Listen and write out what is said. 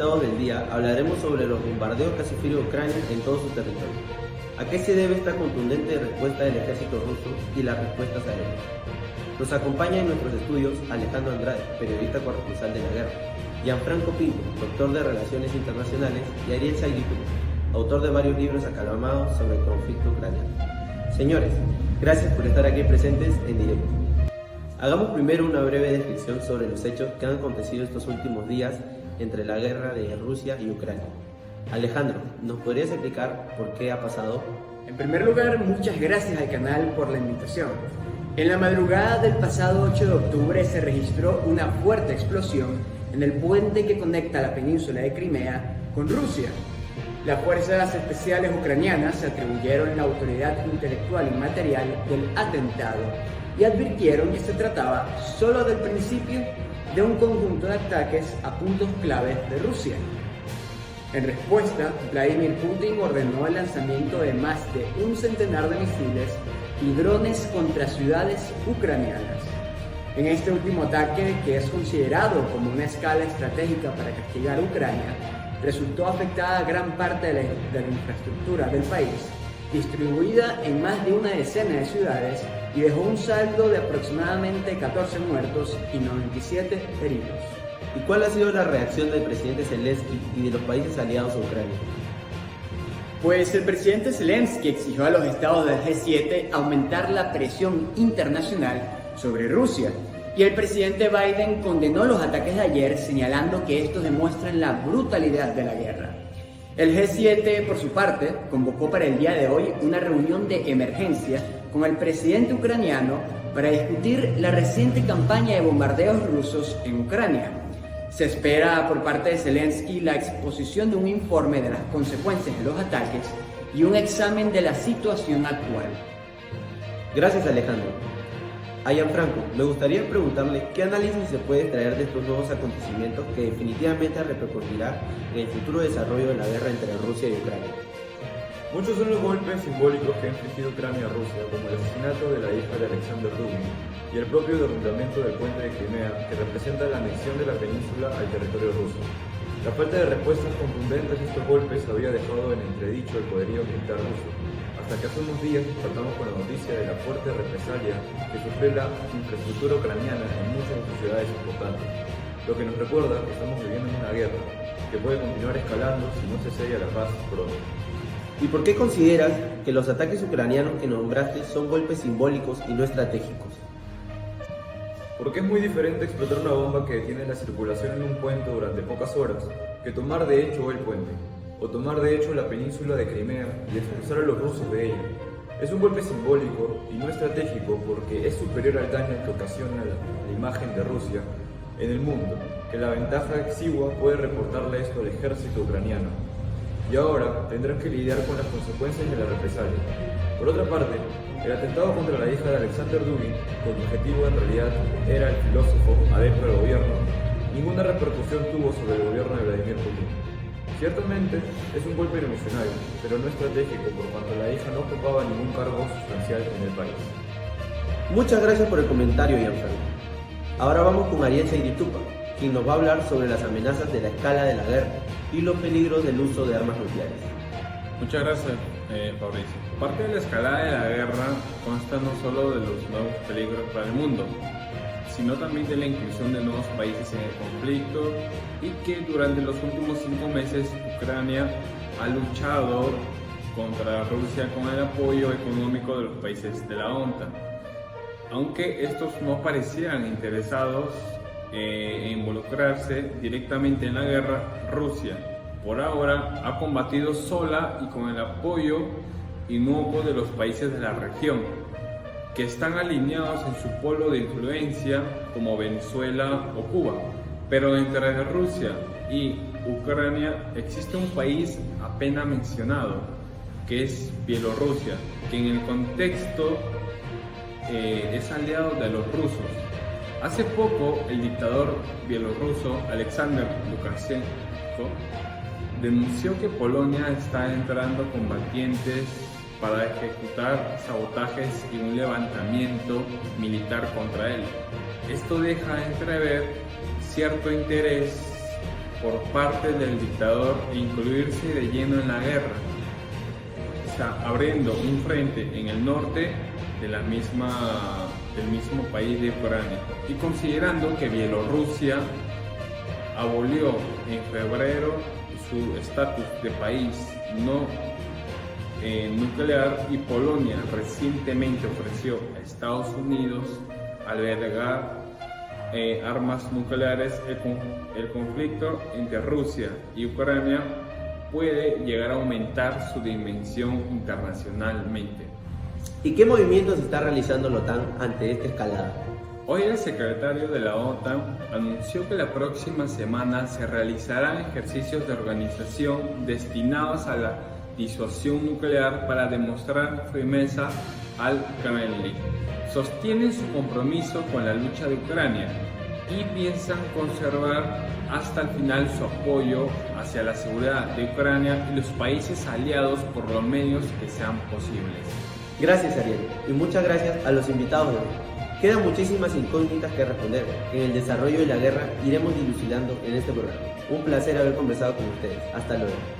invitados del día hablaremos sobre los bombardeos que ha sufrido Ucrania en todo su territorio. ¿A qué se debe esta contundente respuesta del ejército ruso y las respuestas aéreas? Nos acompaña en nuestros estudios Alejandro Andrade, periodista corresponsal de la guerra, Gianfranco Pinto, doctor de Relaciones Internacionales, y Ariel Saiditú, autor de varios libros aclamados sobre el conflicto ucraniano. Señores, gracias por estar aquí presentes en directo. Hagamos primero una breve descripción sobre los hechos que han acontecido estos últimos días entre la guerra de Rusia y Ucrania. Alejandro, ¿nos podrías explicar por qué ha pasado? En primer lugar, muchas gracias al canal por la invitación. En la madrugada del pasado 8 de octubre se registró una fuerte explosión en el puente que conecta la península de Crimea con Rusia. Las fuerzas especiales ucranianas se atribuyeron la autoridad intelectual y material del atentado y advirtieron que se trataba solo del principio de un conjunto de ataques a puntos claves de Rusia. En respuesta, Vladimir Putin ordenó el lanzamiento de más de un centenar de misiles y drones contra ciudades ucranianas. En este último ataque, que es considerado como una escala estratégica para castigar a Ucrania, resultó afectada gran parte de la infraestructura del país, distribuida en más de una decena de ciudades, y dejó un saldo de aproximadamente 14 muertos y 97 heridos. ¿Y cuál ha sido la reacción del presidente Zelensky y de los países aliados a Ucrania? Pues el presidente Zelensky exigió a los estados del G7 aumentar la presión internacional sobre Rusia, y el presidente Biden condenó los ataques de ayer, señalando que estos demuestran la brutalidad de la guerra. El G7, por su parte, convocó para el día de hoy una reunión de emergencia con el presidente ucraniano para discutir la reciente campaña de bombardeos rusos en Ucrania. Se espera por parte de Zelensky la exposición de un informe de las consecuencias de los ataques y un examen de la situación actual. Gracias, Alejandro. A Gianfranco, me gustaría preguntarle qué análisis se puede extraer de estos nuevos acontecimientos que definitivamente repercutirá en el futuro desarrollo de la guerra entre Rusia y Ucrania. Muchos son los golpes simbólicos que ha infligido Ucrania a Rusia, como el asesinato de la hija de Alexander Dugin y el propio derrumbamiento del puente de Crimea, que representa la anexión de la península al territorio ruso. La falta de respuestas contundentes a estos golpes había dejado en entredicho el poderío militar ruso, hasta que hace unos días despertamos con la noticia de la fuerte represalia que sufre la infraestructura ucraniana en muchas de sus ciudades importantes, lo que nos recuerda que estamos viviendo en una guerra, que puede continuar escalando si no se sella la paz pronto. ¿Y por qué consideras que los ataques ucranianos que nombraste son golpes simbólicos y no estratégicos? Porque es muy diferente explotar una bomba que detiene la circulación en un puente durante pocas horas que tomar de hecho el puente, o tomar de hecho la península de Crimea y expulsar a los rusos de ella. Es un golpe simbólico y no estratégico porque es superior al daño que ocasiona la imagen de Rusia en el mundo, que la ventaja exigua puede reportarle esto al ejército ucraniano. Y ahora tendrán que lidiar con las consecuencias de la represalia. Por otra parte, el atentado contra la hija de Alexander Dugin, cuyo objetivo en realidad era el filósofo adepto al gobierno, ninguna repercusión tuvo sobre el gobierno de Vladimir Putin. Ciertamente es un golpe emocional, pero no estratégico por cuanto la hija no ocupaba ningún cargo sustancial en el país. Muchas gracias por el comentario, Gianfranco. Ahora vamos con Ariel Saiditú, quien nos va a hablar sobre las amenazas de la escala de la guerra y los peligros del uso de armas nucleares. Muchas gracias, Fabricio. Parte de la escalada de la guerra consta no solo de los nuevos peligros para el mundo, sino también de la inclusión de nuevos países en el conflicto, y que durante los últimos 5 meses Ucrania ha luchado contra Rusia con el apoyo económico de los países de la OTAN. Aunque estos no parecieran interesados en involucrarse directamente en la guerra, Rusia por ahora ha combatido sola y con el apoyo inocuo de los países de la región, que están alineados en su polo de influencia como Venezuela o Cuba. Pero entre Rusia y Ucrania existe un país apenas mencionado, que es Bielorrusia, que en el contexto es aliado de los rusos. Hace poco el dictador bielorruso Alexander Lukashenko denunció que Polonia está entrando combatientes para ejecutar sabotajes y un levantamiento militar contra él. Esto deja entrever cierto interés por parte del dictador e incluirse de lleno en la guerra, o sea, abriendo un frente en el norte de del mismo país de Ucrania, y considerando que Bielorrusia abolió en febrero su estatus de país no nuclear y Polonia recientemente ofreció a Estados Unidos albergar armas nucleares, el conflicto entre Rusia y Ucrania puede llegar a aumentar su dimensión internacionalmente. ¿Y qué movimientos está realizando la OTAN ante esta escalada? Hoy el secretario de la OTAN anunció que la próxima semana se realizarán ejercicios de organización destinados a la disuasión nuclear para demostrar firmeza al Kremlin. Sostienen su compromiso con la lucha de Ucrania y piensan conservar hasta el final su apoyo hacia la seguridad de Ucrania y los países aliados por los medios que sean posibles. Gracias, Ariel, y muchas gracias a los invitados de hoy. Quedan muchísimas incógnitas que responder. En el desarrollo de la guerra iremos dilucidando en este programa. Un placer haber conversado con ustedes. Hasta luego.